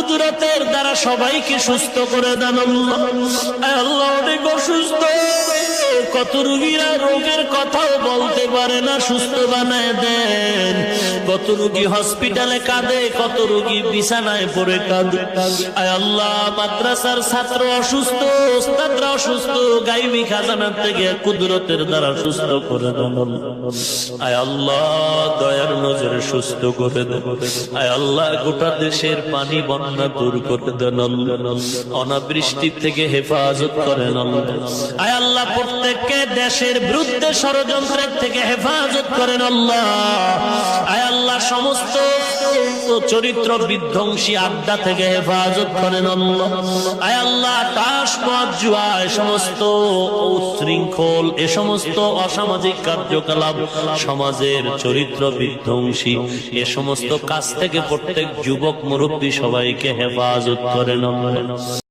কুদরতের দ্বারা সবাইকে সুস্থ করে দেন আল্লাহ। আল্লাহ অনেক অসুস্থ, কত রোগীরা রোগের কথাও বলতে পারে না, সুস্থ বানায় দেন। কত রোগী হসপিটালে কাঁদে, কত রোগী বিছানায় পড়ে কাঁদে। আয় আল্লাহ, মাদ্রাসার ছাত্র অসুস্থ, ওস্তাদরা অসুস্থ, গায়বী খাজানার থেকে কুদরতের দ্বারা সুস্থ করে দেন। আয় আল্লাহ, দয়ার নজরে সুস্থ করে দেন। আয় আল্লাহ, গোটা দেশের পানি বন্যা দূর করে দেন। অনাবৃষ্টি থেকে হেফাজত করেন। আয় আল্লাহ, প্রত্যেককে দেশের বিরুদ্ধে ষড়যন্ত্রের থেকে হেফাজত করেন আল্লাহ। আয় আল্লাহ, সমস্ত চরিত্র বিধ্বংসী আড্ডা থেকে হেফাজত করেন আল্লাহ। আয় আল্লাহ, তাস মদ জুয়া, সমস্ত উচ্ছৃঙ্খল, এ সমস্ত অসামাজিক কার্যকলাপ, সমাজের চরিত্র বিধ্বংসী এ সমস্ত কাজ থেকে প্রত্যেক যুবক মুরব্বী সবাইকে হেফাজত করেন আল্লাহ।